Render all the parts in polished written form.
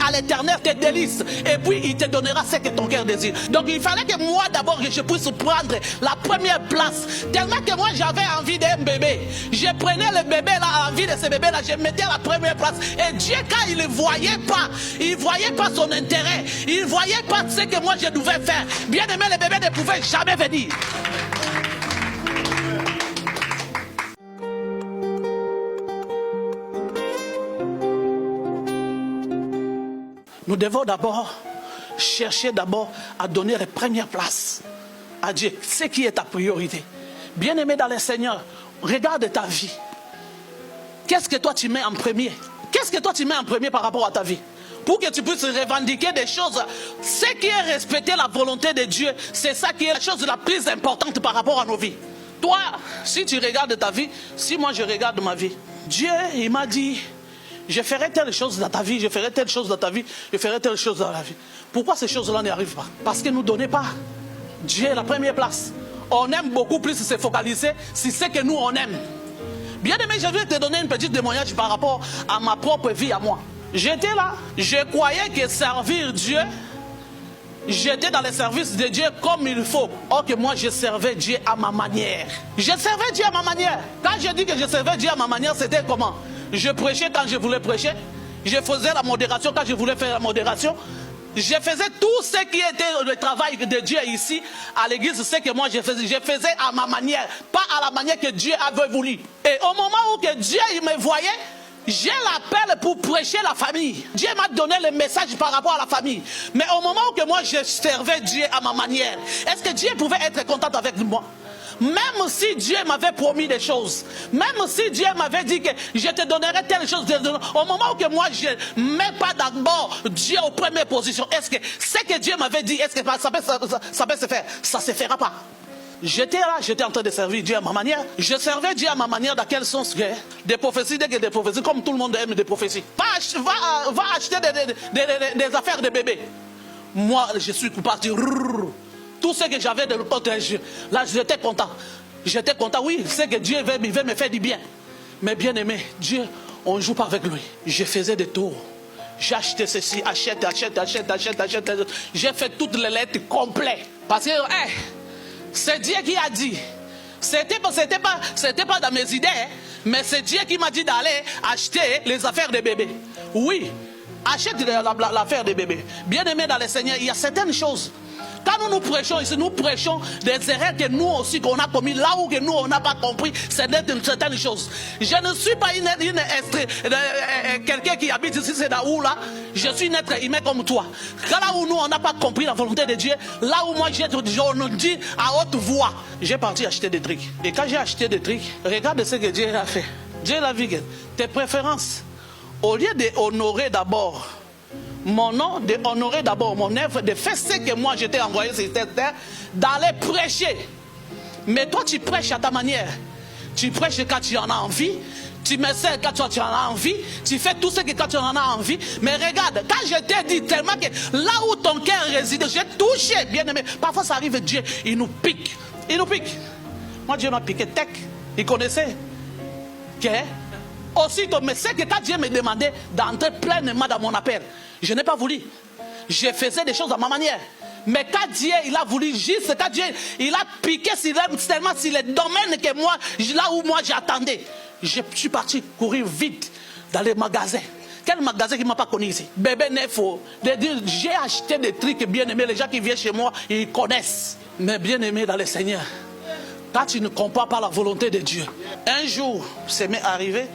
à l'Éternel tes délices et puis il te donnera ce que ton cœur désire. Donc il fallait que moi d'abord que je puisse prendre la première place. Tellement que moi j'avais envie d'un bébé. Je prenais le bébé là, envie de ce bébé là, je mettais à la première place. Et Dieu quand il ne voyait pas son intérêt, il ne voyait pas ce que moi je devais faire. Bien aimé, le bébé ne pouvait jamais venir. Nous devons d'abord chercher à donner les premières places à Dieu. Ce qui est ta priorité. Bien-aimé dans le Seigneur, regarde ta vie. Qu'est-ce que toi tu mets en premier? Qu'est-ce que toi tu mets en premier par rapport à ta vie? Pour que tu puisses revendiquer des choses. Ce qui est respecter la volonté de Dieu, c'est ça qui est la chose la plus importante par rapport à nos vies. Toi, si tu regardes ta vie, si moi je regarde ma vie, Dieu, il m'a dit... Je ferai telle chose dans ta vie, je ferai telle chose dans ta vie, je ferai telle chose dans la vie. Pourquoi ces choses-là n'y arrivent pas? Parce que nous ne donnons pas Dieu la première place. On aime beaucoup plus se focaliser sur ce que nous on aime. Bien aimé, je vais te donner une petite témoignage par rapport à ma propre vie à moi. J'étais là, je croyais que servir Dieu, j'étais dans le service de Dieu comme il faut. Or que moi je servais Dieu à ma manière. Je servais Dieu à ma manière. Quand je dis que je servais Dieu à ma manière, c'était comment? Je prêchais quand je voulais prêcher. Je faisais la modération quand je voulais faire la modération. Je faisais tout ce qui était le travail de Dieu ici à l'église. Ce que moi je faisais à ma manière. Pas à la manière que Dieu avait voulu. Et au moment où que Dieu il me voyait, j'ai l'appel pour prêcher la famille. Dieu m'a donné le message par rapport à la famille. Mais au moment où que moi je servais Dieu à ma manière, est-ce que Dieu pouvait être content avec moi? Même si Dieu m'avait promis des choses, même si Dieu m'avait dit que je te donnerai telle chose, au moment où que moi je ne mets pas d'abord Dieu aux premières positions, est-ce que ce que Dieu m'avait dit, est-ce que ça peut se faire? Ça ne se fera pas. J'étais là, j'étais en train de servir Dieu à ma manière. Je servais Dieu à ma manière dans quel sens que des prophéties, dès que des prophéties, comme tout le monde aime des prophéties. Va acheter des affaires de bébé. Moi, je suis parti. Tout ce que j'avais de l'autre, là j'étais content. J'étais content, oui, c'est que Dieu veut me faire du bien. Mais bien aimé, Dieu, on ne joue pas avec lui. Je faisais des tours. J'ai acheté ceci, achète. J'ai fait toutes les lettres complètes. Parce que, c'est Dieu qui a dit. C'était pas dans mes idées, mais c'est Dieu qui m'a dit d'aller acheter les affaires de bébé. Oui, achète l'affaire de bébé. Bien aimé dans le Seigneur, il y a certaines choses. Quand nous prêchons ici, nous prêchons des erreurs que nous aussi qu'on a commis, là où que nous on n'a pas compris certaines choses. Je ne suis pas quelqu'un qui habite ici, c'est là où là. Je suis un être humain comme toi. Là où nous on n'a pas compris la volonté de Dieu, là où moi on dit à haute voix, j'ai parti acheter des trucs. Et quand j'ai acheté des trucs, regarde ce que Dieu a fait. Dieu l'a vu que tes préférences, au lieu d'honorer d'abord mon nom, d'honorer d'abord mon œuvre, de faire ce que moi j'étais envoyé sur cette terre, d'aller prêcher. Mais toi tu prêches à ta manière. Tu prêches quand tu en as envie, tu me sers quand tu en as envie, tu fais tout ce que quand tu en as envie. Mais regarde, quand je t'ai dit tellement que là où ton cœur réside, j'ai touché, bien aimé. Parfois ça arrive, Dieu, il nous pique. Il nous pique. Moi Dieu m'a piqué, tech. Il connaissait. Aussitôt, mais c'est que quand Dieu me demandait d'entrer pleinement dans mon appel, je n'ai pas voulu. Je faisais des choses à ma manière. Mais quand Dieu il a voulu, juste quand Dieu il a piqué tellement sur les domaines que moi, là où moi j'attendais, je suis parti courir vite dans les magasins. Quel magasin qui ne m'a pas connu ici? Bébé neuf. J'ai acheté des trucs bien aimés. Les gens qui viennent chez moi, ils connaissent. Mais bien aimé dans le Seigneur, quand tu ne comprends pas la volonté de Dieu, un jour, c'est m'est arrivé.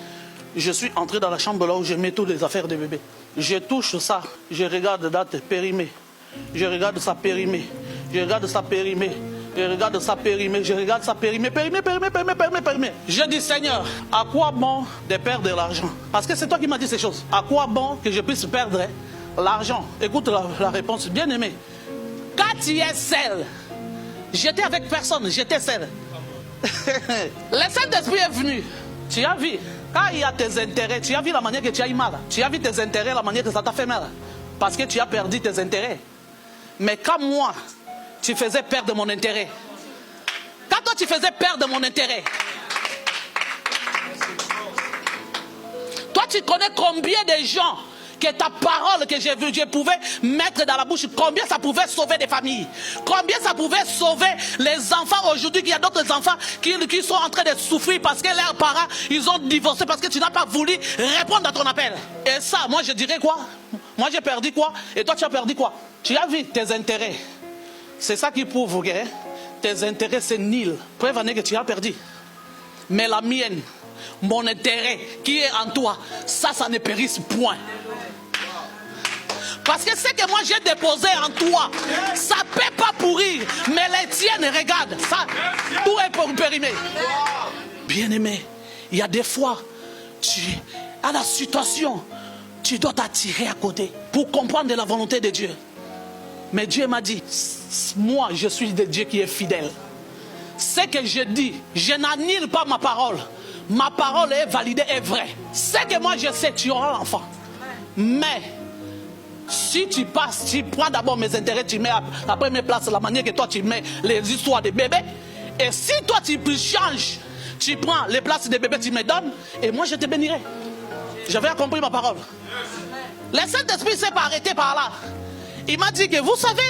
Je suis entré dans la chambre là où je mets toutes les affaires de bébé. Je touche ça, je regarde date périmée. Je regarde ça périmé. Je regarde ça périmé. Je regarde ça périmé. Je regarde ça périmé. Périmé. Je dis Seigneur, à quoi bon de perdre l'argent? Parce que c'est toi qui m'as dit ces choses. À quoi bon que je puisse perdre l'argent? Écoute la réponse, bien aimé. Quand tu es seul, j'étais avec personne, j'étais seul. Le Saint-Esprit est venu. Tu as vu? Quand il y a tes intérêts, tu as vu la manière que tu as eu mal. Tu as vu tes intérêts, la manière que ça t'a fait mal. Parce que tu as perdu tes intérêts. Mais quand moi, tu faisais perdre mon intérêt. Quand toi, tu faisais perdre mon intérêt. Toi, tu connais combien de gens que ta parole que je pouvais mettre dans la bouche, combien ça pouvait sauver des familles, combien ça pouvait sauver les enfants aujourd'hui, qu'il y a d'autres enfants qui sont en train de souffrir parce que leurs parents, ils ont divorcé parce que tu n'as pas voulu répondre à ton appel. Et ça, moi je dirais quoi? Moi j'ai perdu quoi? Et toi tu as perdu quoi? Tu as vu tes intérêts. C'est ça qui prouve que tes intérêts c'est nul. Preuve en est que tu as perdu. Mais la mienne, mon intérêt qui est en toi, ça ne périsse point. Parce que ce que moi j'ai déposé en toi, ça ne peut pas pourrir. Mais les tiennes, regarde, ça, tout est périmé. Bien-aimé, il y a des fois, à la situation, tu dois t'attirer à côté pour comprendre la volonté de Dieu. Mais Dieu m'a dit, moi je suis de Dieu qui est fidèle. Ce que je dis, je n'annule pas ma parole. Ma parole est validée et vraie. Ce que moi je sais, tu auras l'enfant. Mais si tu passes, tu prends d'abord mes intérêts, tu mets à première place la manière que toi tu mets les histoires des bébés. Et si toi tu changes, tu prends les places des bébés, tu me donnes, et moi je te bénirai. J'avais accompli ma parole. Le Saint-Esprit s'est pas arrêté par là. Il m'a dit que vous savez,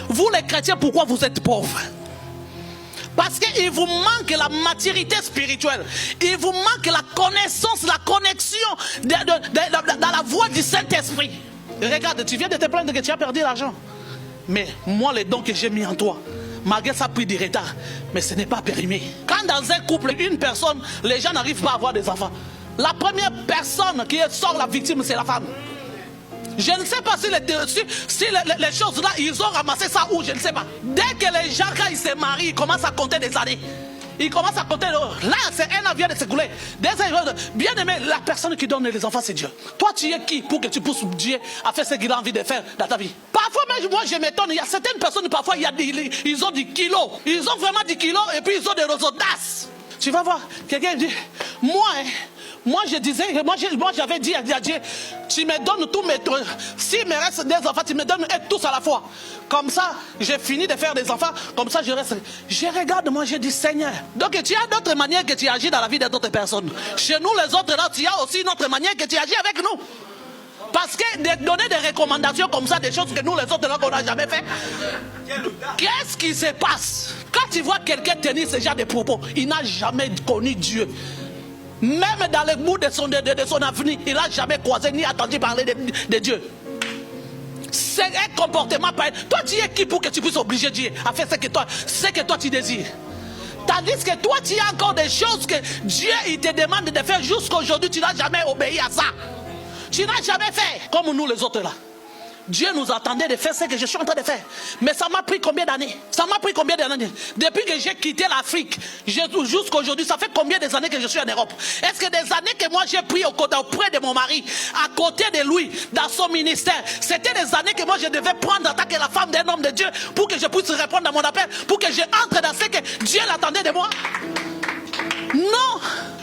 vous les chrétiens, pourquoi vous êtes pauvres? Parce qu'il vous manque la maturité spirituelle. Il vous manque la connaissance, la connexion dans la voix du Saint-Esprit. Regarde, tu viens de te plaindre que tu as perdu l'argent. Mais moi, les dons que j'ai mis en toi, malgré ça a pris du retard, mais ce n'est pas périmé. Quand dans un couple, une personne, les gens n'arrivent pas à avoir des enfants, la première personne qui sort la victime, c'est la femme. Je ne sais pas si les choses là, ils ont ramassé ça ou je ne sais pas. Dès que les gens, quand ils se marient, ils commencent à compter des années. Ils commencent à compter. Là, c'est un an vient de s'écouler. Bien aimé, la personne qui donne les enfants, c'est Dieu. Toi, tu es qui pour que tu pousses Dieu à faire ce qu'il a envie de faire dans ta vie? Parfois, même moi, je m'étonne. Il y a certaines personnes, parfois, ils ont des kilos. Ils ont vraiment des kilos et puis ils ont des audaces. Tu vas voir, quelqu'un dit, moi je disais, moi j'avais dit à Dieu, tu me donnes tous mes trucs. S'il me reste des enfants, tu me donnes tous à la fois. Comme ça, j'ai fini de faire des enfants, comme ça je reste. Je regarde, moi je dis Seigneur. Donc tu as d'autres manières que tu agis dans la vie d'autres personnes. Chez nous les autres là, tu as aussi une autre manière que tu agis avec nous. Parce que de donner des recommandations comme ça, des choses que nous les autres là qu'on n'a jamais fait. Qu'est-ce qui se passe? Quand tu vois quelqu'un tenir ce genre de propos, il n'a jamais connu Dieu. Même dans le bout de son avenir, il n'a jamais croisé ni entendu parler de Dieu. C'est un comportement pareil. Toi, tu es qui pour que tu puisses obliger Dieu à faire ce que toi tu désires? Tandis que toi, tu as encore des choses que Dieu il te demande de faire jusqu'à aujourd'hui, tu n'as jamais obéi à ça. Tu n'as jamais fait comme nous les autres là. Dieu nous attendait de faire ce que je suis en train de faire. Mais ça m'a pris combien d'années? Ça m'a pris combien d'années? Depuis que j'ai quitté l'Afrique jusqu'à aujourd'hui, ça fait combien des années que je suis en Europe? Est-ce que des années que moi j'ai pris auprès de mon mari, à côté de lui, dans son ministère, c'était des années que moi je devais prendre en tant que la femme d'un homme de Dieu pour que je puisse répondre à mon appel, pour que je entre dans ce que Dieu l'attendait de moi? Non!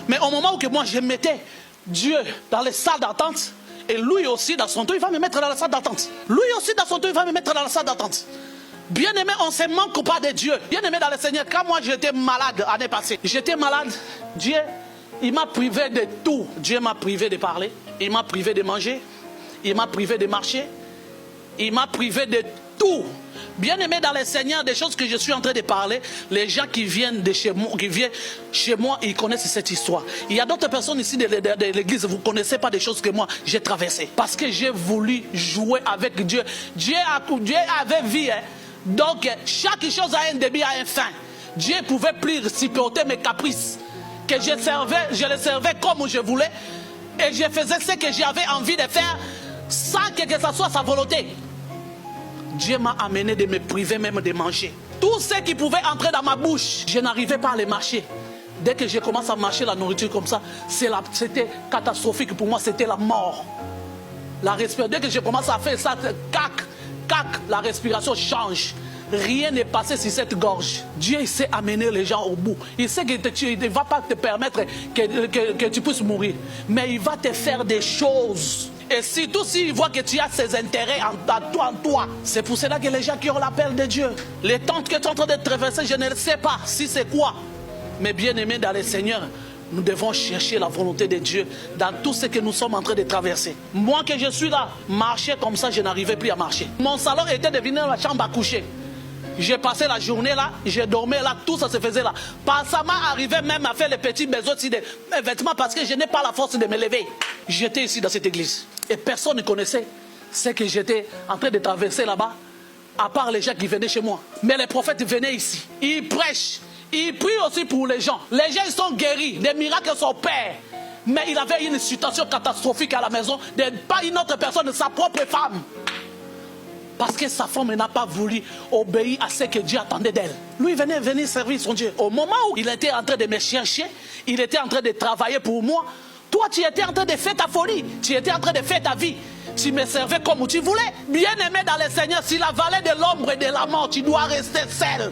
Mais au moment où que moi je mettais Dieu dans les salles d'attente, et lui aussi, dans son tour, il va me mettre dans la salle d'attente. Lui aussi, dans son tour, il va me mettre dans la salle d'attente. Bien aimé, on ne se manque pas de Dieu. Bien aimé dans le Seigneur, quand moi j'étais malade l'année passée, j'étais malade, Dieu, il m'a privé de tout. Dieu m'a privé de parler, il m'a privé de manger, il m'a privé de marcher, il m'a privé de tout. Bien aimé dans le Seigneur, des choses que je suis en train de parler, les gens qui viennent chez moi, ils connaissent cette histoire. Il y a d'autres personnes ici de l'église, vous ne connaissez pas des choses que moi j'ai traversées. Parce que j'ai voulu jouer avec Dieu. Dieu avait vie. Hein. Donc chaque chose a un début, a une fin. Dieu pouvait plus supporter mes caprices. Que je le servais comme je voulais. Et je faisais ce que j'avais envie de faire sans que ça soit sa volonté. Dieu m'a amené de me priver même de manger. Tout ce qui pouvait entrer dans ma bouche, je n'arrivais pas à les mâcher. Dès que je commence à mâcher la nourriture comme ça, c'était catastrophique pour moi, c'était la mort. La respiration, dès que je commence à faire ça, cac, la respiration change. Rien n'est passé sur cette gorge. Dieu sait amener les gens au bout. Il sait qu'il ne va pas te permettre que tu puisses mourir. Mais il va te faire des choses. Et surtout s'il voit que tu as ses intérêts en toi. C'est pour cela que les gens qui ont l'appel de Dieu, les tentes que tu es en train de traverser, je ne sais pas si c'est quoi. Mais bien aimé dans le Seigneur, Nous devons chercher la volonté de Dieu dans tout ce que nous sommes en train de traverser. Moi que je suis là, marcher comme ça, je n'arrivais plus à marcher. Mon salon était devenu la chambre à coucher. J'ai passé la journée là, j'ai dormi là, tout ça se faisait là. Ça m'est arrivé même à faire les petits besoins de mes vêtements parce que je n'ai pas la force de me lever. J'étais ici dans cette église et personne ne connaissait ce que j'étais en train de traverser là-bas, à part les gens qui venaient chez moi. Mais les prophètes venaient ici, ils prêchent. Il prie aussi pour les gens. Les gens ils sont guéris, des miracles sont pères. Mais il avait une situation catastrophique à la maison, de pas une autre personne, sa propre femme. Parce que sa femme n'a pas voulu obéir à ce que Dieu attendait d'elle. Lui venait venir servir son Dieu. Au moment où il était en train de me chercher, il était en train de travailler pour moi. Toi, tu étais en train de faire ta folie. Tu étais en train de faire ta vie. Tu me servais comme tu voulais. Bien aimé dans le Seigneur, si la vallée de l'ombre et de la mort, tu dois rester seul.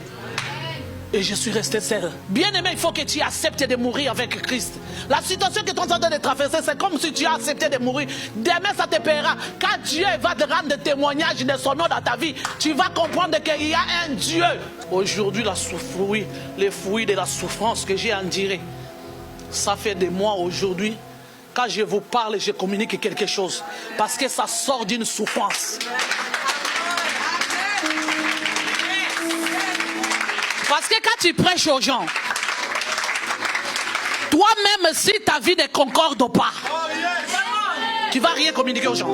Et je suis resté seul. Bien aimé, il faut que tu acceptes de mourir avec Christ. La situation que tu es en train de traverser, c'est comme si tu as accepté de mourir. Demain, ça te paiera. Quand Dieu va te rendre témoignage de son nom dans ta vie, tu vas comprendre qu'il y a un Dieu. Aujourd'hui, les fruits de la souffrance que j'ai endurée, ça fait des mois aujourd'hui. Quand je vous parle, je communique quelque chose. Parce que ça sort d'une souffrance. Parce que quand tu prêches aux gens, toi-même, si ta vie ne concorde pas, tu ne vas rien communiquer aux gens.